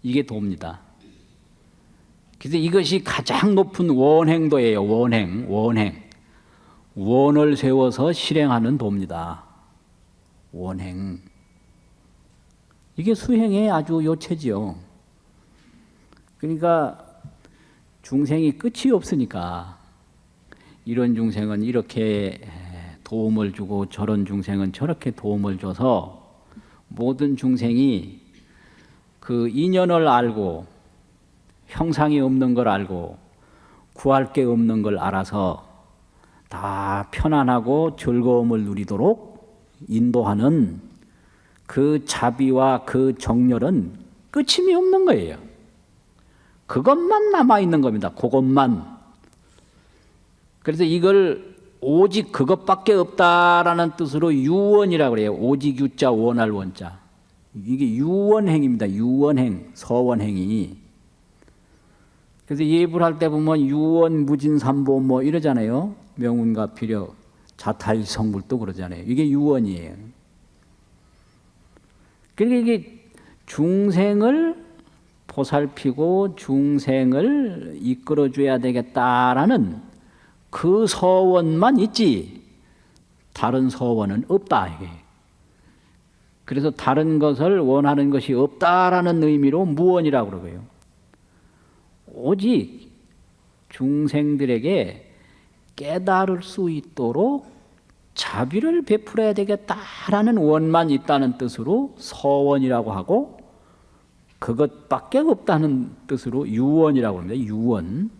이게 도입니다. 그래서 이것이 가장 높은 원행도예요. 원행. 원을 세워서 실행하는 도입니다. 원행. 이게 수행의 아주 요체지요. 그러니까 중생이 끝이 없으니까 이런 중생은 이렇게 도움을 주고 저런 중생은 저렇게 도움을 줘서 모든 중생이 그 인연을 알고 형상이 없는 걸 알고 구할 게 없는 걸 알아서 다 편안하고 즐거움을 누리도록 인도하는 그 자비와 그 정열은 끝임이 없는 거예요. 그것만 남아있는 겁니다. 그것만. 그래서 이걸 오직 그것밖에 없다라는 뜻으로 유원이라고 그래요. 오직 유자 원할 원자. 이게 유원행입니다. 유원행, 서원행이. 그래서 예불 할 때 보면 유원, 무진삼보 뭐 이러잖아요. 명운과 필요, 자타일성불도 그러잖아요. 이게 유원이에요. 그러니까 이게 중생을 보살피고 중생을 이끌어줘야 되겠다라는 그 서원만 있지 다른 서원은 없다 이게. 그래서 다른 것을 원하는 것이 없다라는 의미로 무원이라고 그러고요. 오직 중생들에게 깨달을 수 있도록 자비를 베풀어야 되겠다라는 원만 있다는 뜻으로 서원이라고 하고 그것밖에 없다는 뜻으로 유원이라고 합니다. 유원.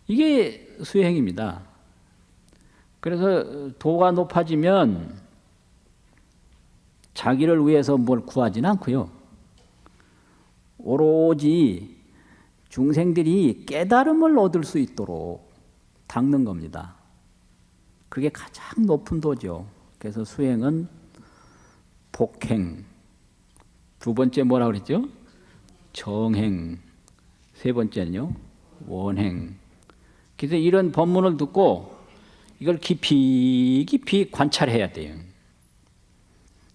이게 수행입니다. 그래서 도가 높아지면 자기를 위해서 뭘 구하지는 않고요. 오로지 중생들이 깨달음을 얻을 수 있도록 닦는 겁니다. 그게 가장 높은 도죠. 그래서 수행은 복행, 두 번째 뭐라고 그랬죠? 정행, 세 번째는요? 원행. 그래서 이런 법문을 듣고 이걸 깊이 관찰해야 돼요.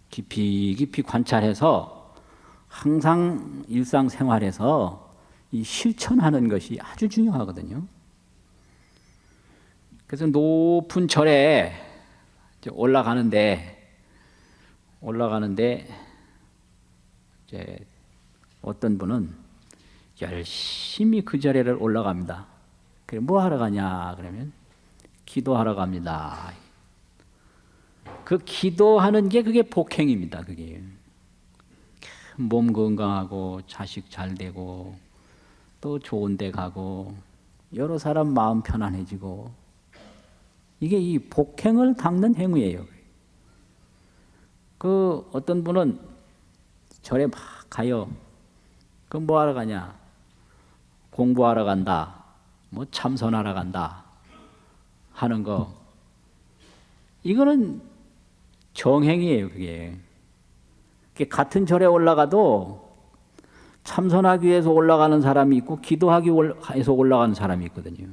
깊이 관찰해서 항상 일상생활에서 이 실천하는 것이 아주 중요하거든요. 그래서 높은 절에 올라가는데 이제 어떤 분은 열심히 그 절에를 올라갑니다. 그래 뭐 하러 가냐 그러면 기도하러 갑니다. 그 기도하는 게 그게 복행입니다. 그게 몸 건강하고 자식 잘 되고 또 좋은 데 가고 여러 사람 마음 편안해지고 이게 이 복행을 닦는 행위예요. 그 어떤 분은 절에 막 가요. 그 뭐 하러 가냐? 공부하러 간다. 뭐 참선하러 간다. 하는 거. 이거는 정행이에요, 그게. 같은 절에 올라가도 참선하기 위해서 올라가는 사람이 있고 기도하기 위해서 올라가는 사람이 있거든요.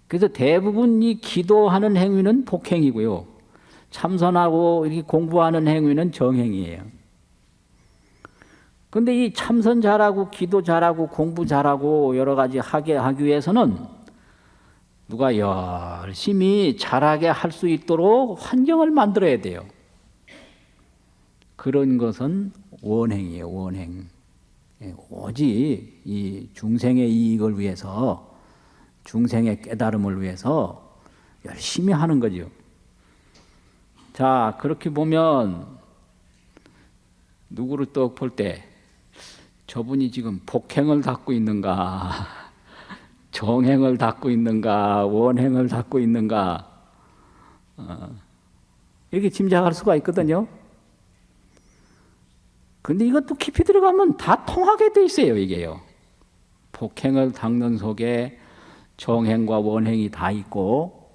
그래서 대부분 이 기도하는 행위는 복행이고요. 참선하고 이렇게 공부하는 행위는 정행이에요. 그런데 이 참선 잘하고 기도 잘하고 공부 잘하고 여러 가지 하기 위해서는 누가 열심히 잘하게 할 수 있도록 환경을 만들어야 돼요. 그런 것은 원행이에요. 원행. 오직 이 중생의 이익을 위해서 중생의 깨달음을 위해서 열심히 하는 거죠. 자, 그렇게 보면 누구를 또 볼 때 저분이 지금 복행을 닦고 있는가 정행을 닦고 있는가 원행을 닦고 있는가 이렇게 짐작할 수가 있거든요. 근데 이것도 깊이 들어가면 다 통하게 돼 있어요. 이게요. 복행을 닦는 속에 정행과 원행이 다 있고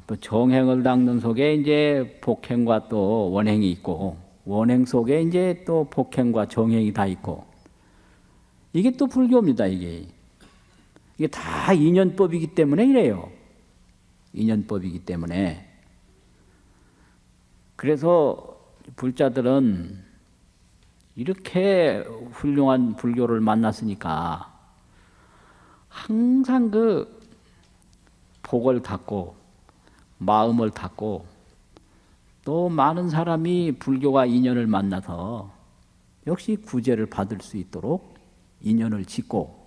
또 정행을 닦는 속에 이제 복행과 또 원행이 있고 원행 속에 이제 또 복행과 정행이 다 있고 이게 또 불교입니다. 이게 다 인연법이기 때문에 이래요. 인연법이기 때문에. 그래서 불자들은 이렇게 훌륭한 불교를 만났으니까 항상 그 복을 닫고 마음을 닫고 또 많은 사람이 불교와 인연을 만나서 역시 구제를 받을 수 있도록 인연을 짓고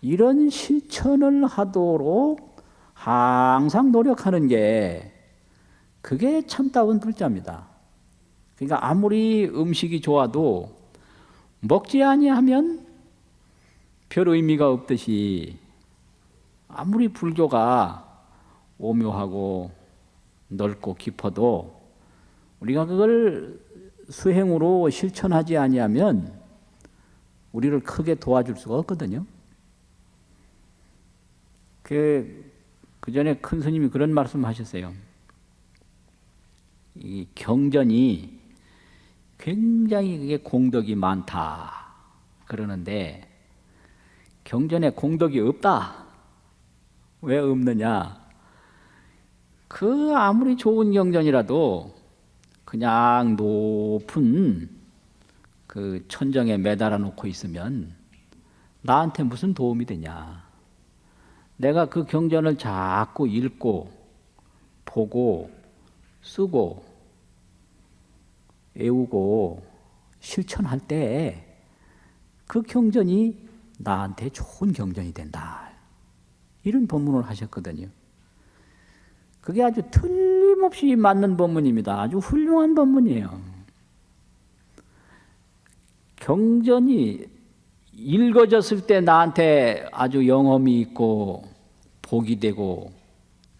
이런 실천을 하도록 항상 노력하는 게 그게 참다운 불자입니다. 그러니까 아무리 음식이 좋아도 먹지 아니하면 별 의미가 없듯이 아무리 불교가 오묘하고 넓고 깊어도 우리가 그걸 수행으로 실천하지 아니하면 우리를 크게 도와줄 수가 없거든요. 그 전에 큰 스님이 그런 말씀하셨어요. 이 경전이 굉장히 그게 공덕이 많다 그러는데 경전에 공덕이 없다. 왜 없느냐? 그 아무리 좋은 경전이라도 그냥 높은 그 천정에 매달아 놓고 있으면 나한테 무슨 도움이 되냐? 내가 그 경전을 자꾸 읽고 보고 쓰고 외우고 실천할 때 그 경전이 나한테 좋은 경전이 된다. 이런 법문을 하셨거든요. 그게 아주 틀림없이 맞는 법문입니다. 아주 훌륭한 법문이에요. 경전이 읽어졌을 때 나한테 아주 영험이 있고 복이 되고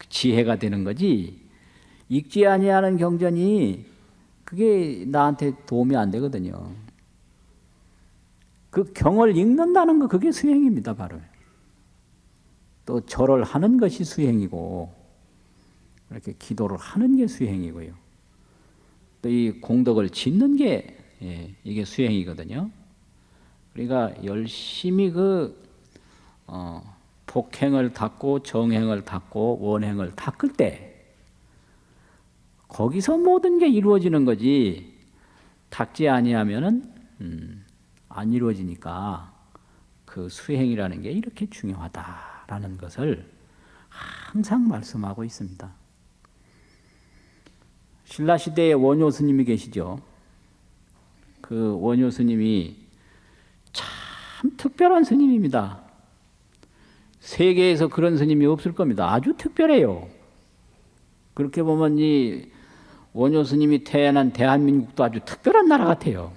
지혜가 되는 거지 읽지 아니하는 경전이 그게 나한테 도움이 안 되거든요. 그 경을 읽는다는 거 그게 수행입니다. 바로. 또 절을 하는 것이 수행이고 이렇게 기도를 하는 게 수행이고요. 또 이 공덕을 짓는 게 이게 수행이거든요. 그러니까 열심히 복행을 닦고 정행을 닦고 원행을 닦을 때 거기서 모든 게 이루어지는 거지 닦지 아니하면은 안 이루어지니까 그 수행이라는 게 이렇게 중요하다라는 것을 항상 말씀하고 있습니다. 신라 시대에 원효 스님이 계시죠. 그 원효 스님이 참 특별한 스님입니다. 세계에서 그런 스님이 없을 겁니다. 아주 특별해요. 그렇게 보면 이 원효 스님이 태어난 대한민국도 아주 특별한 나라 같아요.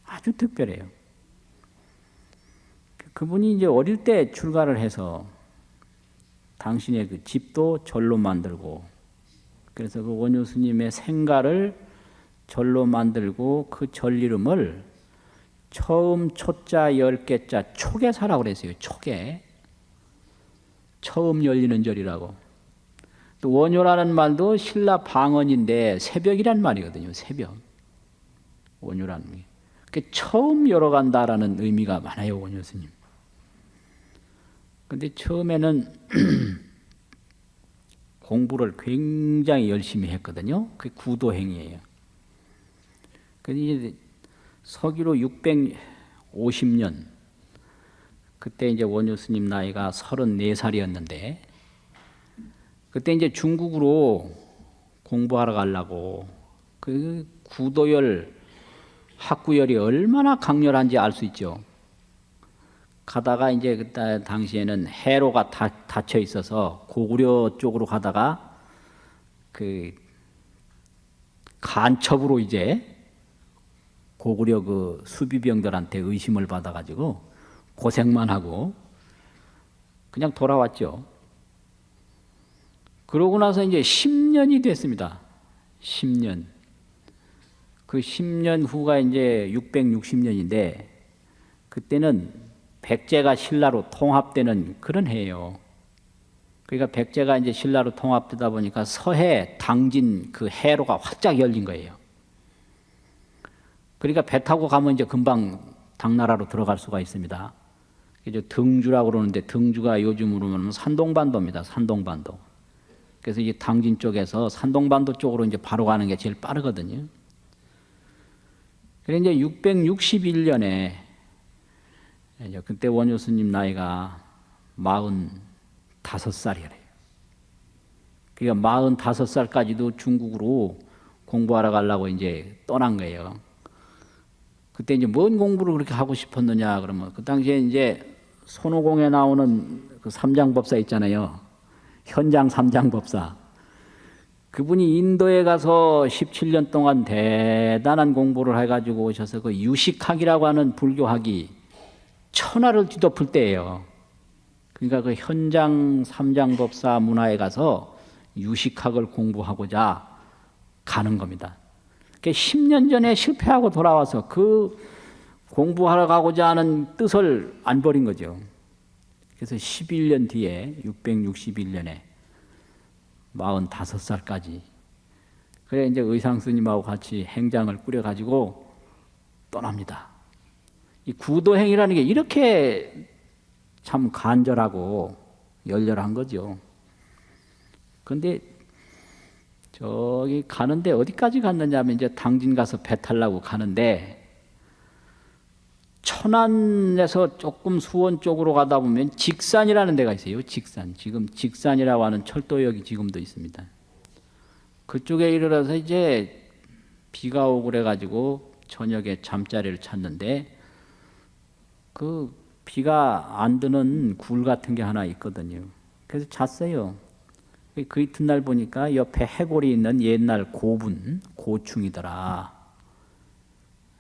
아주 특별해요. 그분이 이제 어릴 때 출가를 해서 당신의 그 집도 절로 만들고 그래서 그 원효 스님의 생가를 절로 만들고 그 절 이름을 처음 초자 10개자 초계사라고 그랬어요. 초계. 처음 열리는 절이라고. 또 원효라는 말도 신라 방언인데 새벽이란 말이거든요. 새벽. 원효라는 게. 그게 처음 열어간다라는 의미가 많아요. 원효 스님. 근데 처음에는 공부를 굉장히 열심히 했거든요. 그게 구도행이에요. 근데 이제 서기로 650년 그때 이제 원효 스님 나이가 34살이었는데 그때 이제 중국으로 공부하러 가려고 그 구도열 학구열이 얼마나 강렬한지 알 수 있죠. 가다가 이제 그때 당시에는 해로가 닫혀 있어서 고구려 쪽으로 가다가 그 간첩으로 이제 고구려 그 수비병들한테 의심을 받아가지고 고생만 하고 그냥 돌아왔죠. 그러고 나서 이제 10년이 됐습니다. 10년. 그 10년 후가 이제 660년인데 그때는 백제가 신라로 통합되는 그런 해예요. 그러니까 백제가 이제 신라로 통합되다 보니까 서해, 당진 그 해로가 활짝 열린 거예요. 그러니까 배 타고 가면 이제 금방 당나라로 들어갈 수가 있습니다. 그죠? 등주라고 그러는데 등주가 요즘으로는 산동반도입니다. 산동반도. 그래서 이제 당진 쪽에서 산동반도 쪽으로 이제 바로 가는 게 제일 빠르거든요. 그래 이제 661년에 이제 그때 원효 스님 나이가 45살이래요. 그러니까 45살까지도 중국으로 공부하러 가려고 이제 떠난 거예요. 그때 이제 뭔 공부를 그렇게 하고 싶었느냐 그러면 그 당시에 이제 손오공에 나오는 그 삼장법사 있잖아요. 현장 삼장법사. 그분이 인도에 가서 17년 동안 대단한 공부를 해가지고 오셔서 그 유식학이라고 하는 불교학이 천하를 뒤덮을 때예요. 그러니까 그 현장 삼장법사 문화에 가서 유식학을 공부하고자 가는 겁니다. 10년 전에 실패하고 돌아와서 그 공부하러 가고자 하는 뜻을 안 버린 거죠. 그래서 11년 뒤에 661년에 45살까지 그래 이제 의상 스님하고 같이 행장을 꾸려 가지고 떠납니다. 이 구도행이라는 게 이렇게 참 간절하고 열렬한 거죠. 근데 저기 가는데 어디까지 갔느냐 하면 이제 당진 가서 배 타려고 가는데 천안에서 조금 수원 쪽으로 가다 보면 직산이라는 데가 있어요. 직산. 지금 직산이라고 하는 철도역이 지금도 있습니다. 그쪽에 이르러서 이제 비가 오고 그래가지고 저녁에 잠자리를 찾는데 그 비가 안 드는 굴 같은 게 하나 있거든요. 그래서 잤어요. 그 이튿날 보니까 옆에 해골이 있는 옛날 고분, 고충이더라.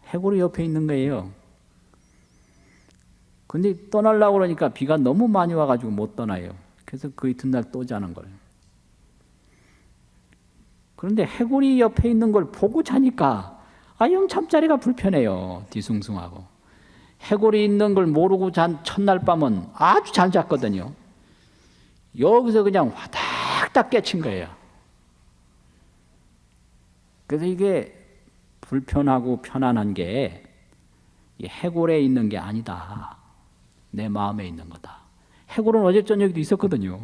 해골이 옆에 있는 거예요. 근데 떠나려고 그러니까 비가 너무 많이 와가지고 못 떠나요. 그래서 그 이튿날 또 자는 거예요. 그런데 해골이 옆에 있는 걸 보고 자니까 영 잠자리가 불편해요. 뒤숭숭하고. 해골이 있는 걸 모르고 잔 첫날 밤은 아주 잘 잤거든요. 여기서 그냥 화닥닥 깨친 거예요. 그래서 이게 불편하고 편안한 게 해골에 있는 게 아니다. 내 마음에 있는 거다. 해골은 어제 저녁에도 있었거든요.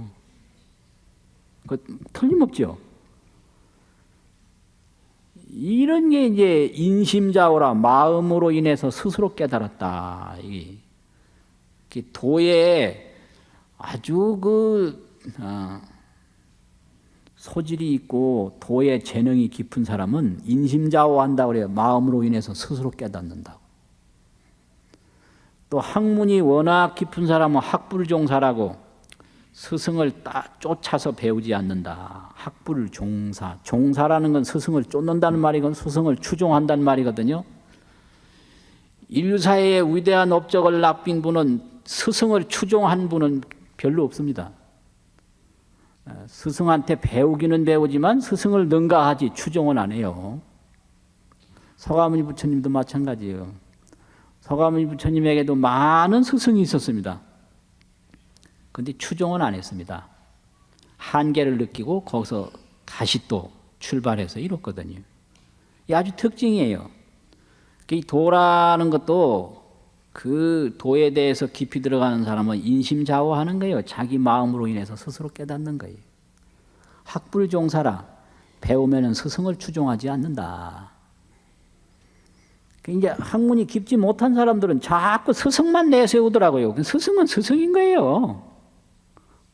그 틀림없죠. 이런 게 이제 인심자오라 마음으로 인해서 스스로 깨달았다. 이게 도에 아주 소질이 있고 도에 재능이 깊은 사람은 인심자오 한다고 그래요. 마음으로 인해서 스스로 깨닫는다고. 또 학문이 워낙 깊은 사람은 학불종사라고 스승을 쫓아서 배우지 않는다. 학불종사. 종사라는 건 스승을 쫓는다는 말이건 스승을 추종한다는 말이거든요. 인류사회의 위대한 업적을 납빈 분은 스승을 추종한 분은 별로 없습니다. 스승한테 배우기는 배우지만 스승을 능가하지 추종은 안 해요. 서가모니 부처님도 마찬가지예요. 서가모니 부처님에게도 많은 스승이 있었습니다. 그런데 추종은 안 했습니다. 한계를 느끼고 거기서 다시 또 출발해서 이뤘거든요. 이게 아주 특징이에요. 이 도라는 것도 그 도에 대해서 깊이 들어가는 사람은 인심자오하는 거예요. 자기 마음으로 인해서 스스로 깨닫는 거예요. 학불종사라. 배우면은 스승을 추종하지 않는다. 이제 학문이 깊지 못한 사람들은 자꾸 스승만 내세우더라고요. 스승은 스승인 거예요.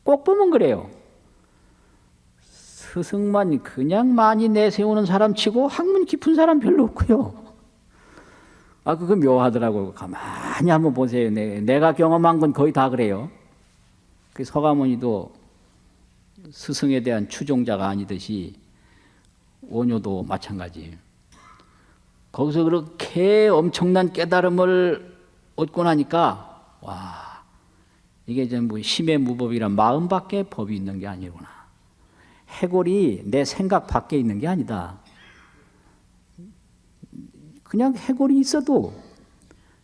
꼭 보면 그래요. 스승만 그냥 많이 내세우는 사람 치고 학문 깊은 사람 별로 없고요. 그거 묘하더라고요. 가만히 한번 보세요. 내가 경험한 건 거의 다 그래요. 그 서가모니도 스승에 대한 추종자가 아니듯이 원효도 마찬가지예요. 거기서 그렇게 엄청난 깨달음을 얻고 나니까 와, 이게 이제 뭐 심의 무법이란 마음 밖에 법이 있는 게 아니구나. 해골이 내 생각 밖에 있는 게 아니다. 그냥 해골이 있어도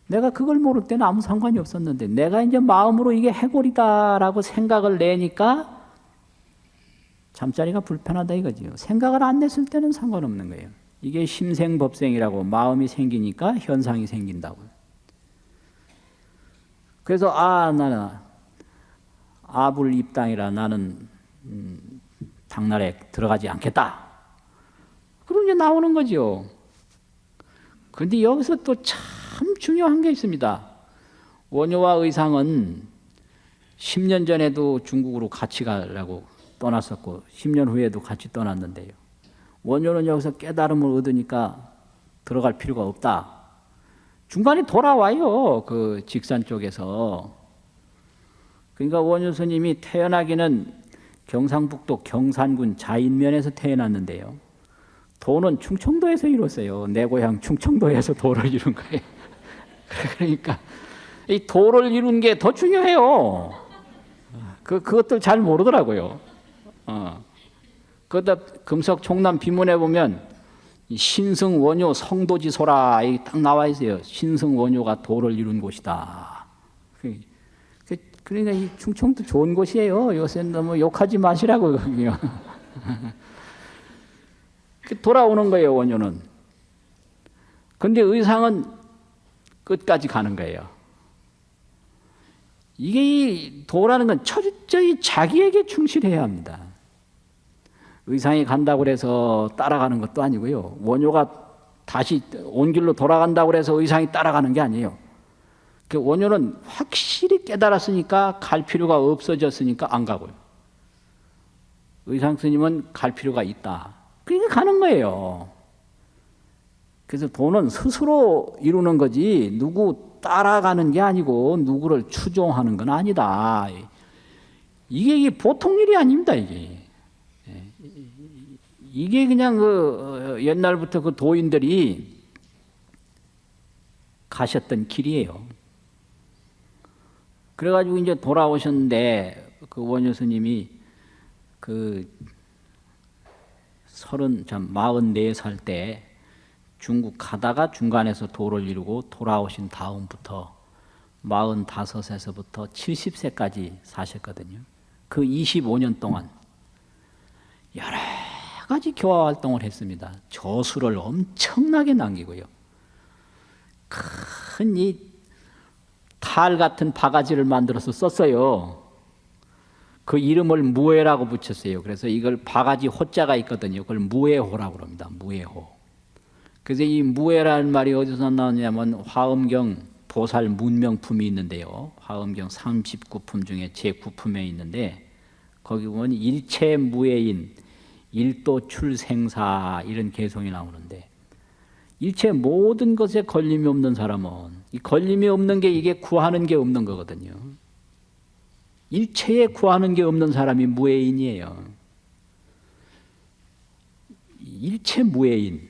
내가 그걸 모를 때는 아무 상관이 없었는데 내가 이제 마음으로 이게 해골이다라고 생각을 내니까 잠자리가 불편하다 이거죠. 생각을 안 냈을 때는 상관없는 거예요. 이게 심생법생이라고 마음이 생기니까 현상이 생긴다고요. 그래서 나는 아불 입당이라 나는 당나라에 들어가지 않겠다. 그럼 이제 나오는 거죠. 그런데 여기서 또 참 중요한 게 있습니다. 원효와 의상은 10년 전에도 중국으로 같이 가려고 떠났었고 10년 후에도 같이 떠났는데요. 원효는 여기서 깨달음을 얻으니까 들어갈 필요가 없다. 중간에 돌아와요. 그 직산 쪽에서. 그러니까 원효 스님이 태어나기는 경상북도 경산군 자인면에서 태어났는데요. 도는 충청도에서 이뤘어요. 내 고향 충청도에서 도를 이룬 거예요. 그러니까 이 도를 이룬 게 더 중요해요. 그것들 잘 모르더라고요. 그러다 금석 총남 비문에 보면 신승 원효 성도지소라 이 딱 나와 있어요. 신승 원효가 도를 이룬 곳이다. 그러니까 이 충청도 좋은 곳이에요. 요새는 너무 욕하지 마시라고 거기요. 돌아오는 거예요, 원효는. 근데 의상은 끝까지 가는 거예요. 이게 이 도라는 건 철저히 자기에게 충실해야 합니다. 의상이 간다고 해서 따라가는 것도 아니고요. 원효가 다시 온 길로 돌아간다고 해서 의상이 따라가는 게 아니에요. 그 원효는 확실히 깨달았으니까 갈 필요가 없어졌으니까 안 가고요. 의상 스님은 갈 필요가 있다. 그러니까 가는 거예요. 그래서 도는 스스로 이루는 거지 누구 따라가는 게 아니고 누구를 추종하는 건 아니다. 이게 보통 일이 아닙니다. 이게 그냥 그 옛날부터 그 도인들이 가셨던 길이에요. 그래가지고 이제 돌아오셨는데 그 원효 스님이 그 44살 때 중국 가다가 중간에서 도를 이루고 돌아오신 다음부터 45세서부터 70세까지 사셨거든요. 그 25년 동안 여러 가지 교화 활동을 했습니다. 저수를 엄청나게 남기고요. 큰 이 탈 같은 바가지를 만들어서 썼어요. 그 이름을 무해라고 붙였어요. 그래서 이걸 바가지 호자가 있거든요. 그걸 무해호라고 합니다. 무해호. 그래서 이 무해라는 말이 어디서 나오냐면 화엄경 보살 문명품이 있는데요. 화엄경 39품 중에 제9품에 있는데 거기 보면 일체 무해인 일도 출생사 이런 개성이 나오는데 일체 모든 것에 걸림이 없는 사람은 이 걸림이 없는 게 이게 구하는 게 없는 거거든요. 일체에 구하는 게 없는 사람이 무해인이에요. 일체 무해인.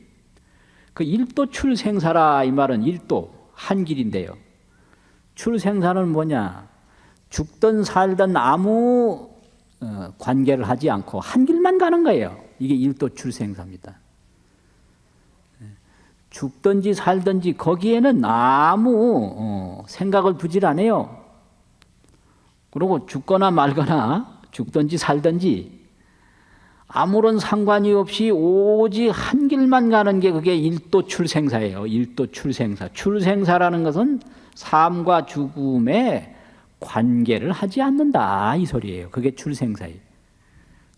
그 일도 출생사라 이 말은 일도 한 길인데요. 출생사는 뭐냐? 죽든 살든 아무 관계를 하지 않고 한 길만 가는 거예요. 이게 일도 출생사입니다. 죽든지 살든지 거기에는 아무 생각을 두질 않아요. 그리고 죽거나 말거나 죽든지 살든지 아무런 상관이 없이 오직 한 길만 가는 게 그게 일도 출생사예요. 일도 출생사. 출생사라는 것은 삶과 죽음에 관계를 하지 않는다 이 소리예요. 그게 출생사예요.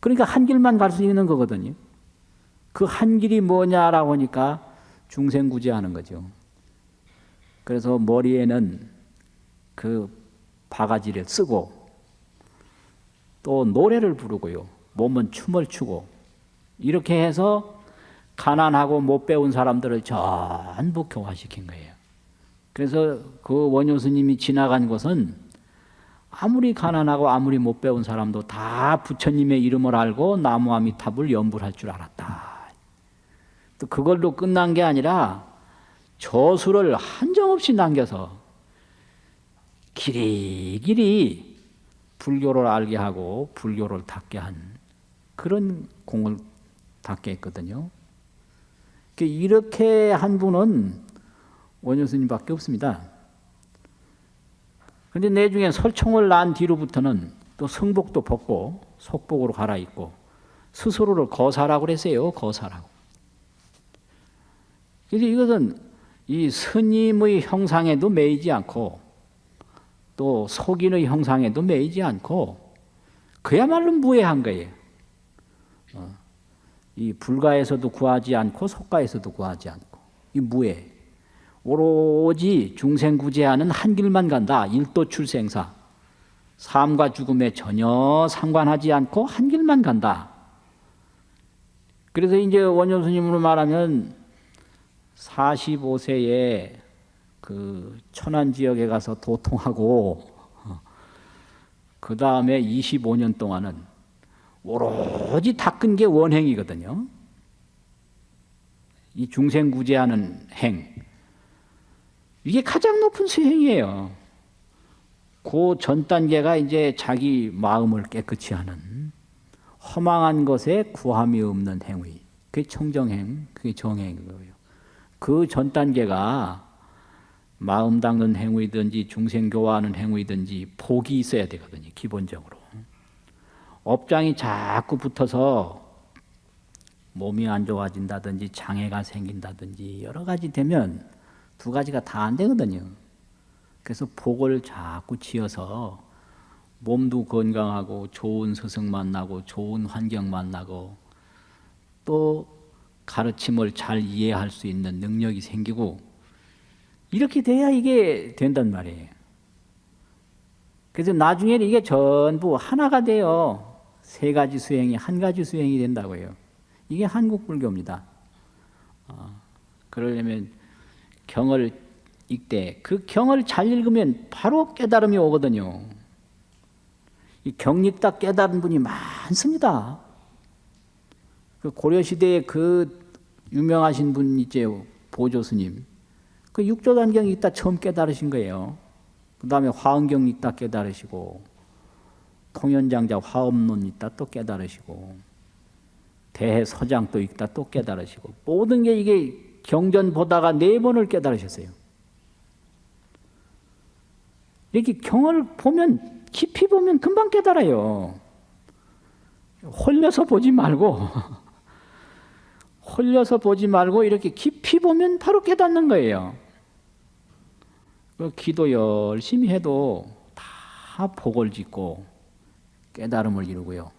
그러니까 한 길만 갈 수 있는 거거든요. 그 한 길이 뭐냐라고 하니까 중생구제하는 거죠. 그래서 머리에는 그 바가지를 쓰고 또 노래를 부르고요. 몸은 춤을 추고 이렇게 해서 가난하고 못 배운 사람들을 전부 교화시킨 거예요. 그래서 그 원효 스님이 지나간 곳은 아무리 가난하고 아무리 못 배운 사람도 다 부처님의 이름을 알고 나무아미탑을 연불할 줄 알았다. 또 그걸로 끝난 게 아니라 저수를 한정없이 남겨서 길이길이 불교를 알게 하고 불교를 닦게 한 그런 공을 닦게 했거든요. 이렇게 한 분은 원효 스님밖에 없습니다. 그런데 내중에 설총을 난 뒤로부터는 또 성복도 벗고 속복으로 갈아입고 스스로를 거사라고 그랬어요. 거사라고. 그래서 이것은 이 스님의 형상에도 매이지 않고 또 속인의 형상에도 매이지 않고 그야말로 무해한 거예요. 이 불가에서도 구하지 않고 속가에서도 구하지 않고 이 무해. 오로지 중생구제하는 한 길만 간다. 일도출생사. 삶과 죽음에 전혀 상관하지 않고 한 길만 간다. 그래서 이제 원효 스님으로 말하면 45세에 그 천안 지역에 가서 도통하고 그 다음에 25년 동안은 오로지 닦은 게 원행이거든요. 이 중생구제하는 행. 이게 가장 높은 수행이에요. 그 전 단계가 이제 자기 마음을 깨끗이 하는 허망한 것에 구함이 없는 행위. 그게 청정행, 그게 정행이고요. 그 전 단계가 마음 닦는 행위든지 중생 교화하는 행위든지 복이 있어야 되거든요. 기본적으로. 업장이 자꾸 붙어서 몸이 안 좋아진다든지 장애가 생긴다든지 여러 가지 되면 두 가지가 다 안 되거든요. 그래서 복을 자꾸 지어서 몸도 건강하고 좋은 스승 만나고 좋은 환경 만나고 또 가르침을 잘 이해할 수 있는 능력이 생기고 이렇게 돼야 이게 된단 말이에요. 그래서 나중에는 이게 전부 하나가 돼요. 세 가지 수행이 한 가지 수행이 된다고요. 이게 한국 불교입니다. 그러려면 경을 읽되 그 경을 잘 읽으면 바로 깨달음이 오거든요. 이 경 읽다 깨달은 분이 많습니다. 그 고려 시대에 그 유명하신 분 있죠, 보조 스님. 그 육조단경 읽다 처음 깨달으신 거예요. 그 다음에 화엄경 읽다 깨달으시고, 통연장자 화엄론 읽다 또 깨달으시고, 대해서장도 읽다 또 깨달으시고, 모든 게 이게 경전 보다가 4번을 깨달으셨어요. 이렇게 경을 보면, 깊이 보면 금방 깨달아요. 홀려서 보지 말고, 홀려서 보지 말고 이렇게 깊이 보면 바로 깨닫는 거예요. 그 기도 열심히 해도 다 복을 짓고 깨달음을 이루고요.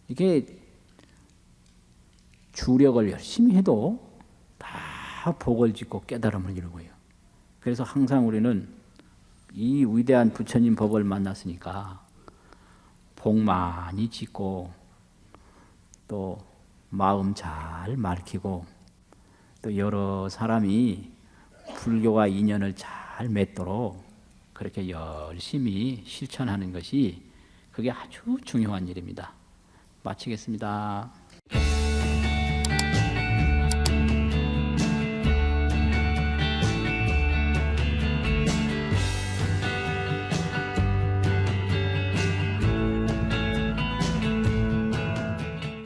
이게 주력을 열심히 해도 다 복을 짓고 깨달음을 이루고요. 그래서 항상 우리는 이 위대한 부처님 법을 만났으니까 복 많이 짓고 또 마음 잘 밝히고 또 여러 사람이 불교와 인연을 잘 맺도록 그렇게 열심히 실천하는 것이 그게 아주 중요한 일입니다. 마치겠습니다.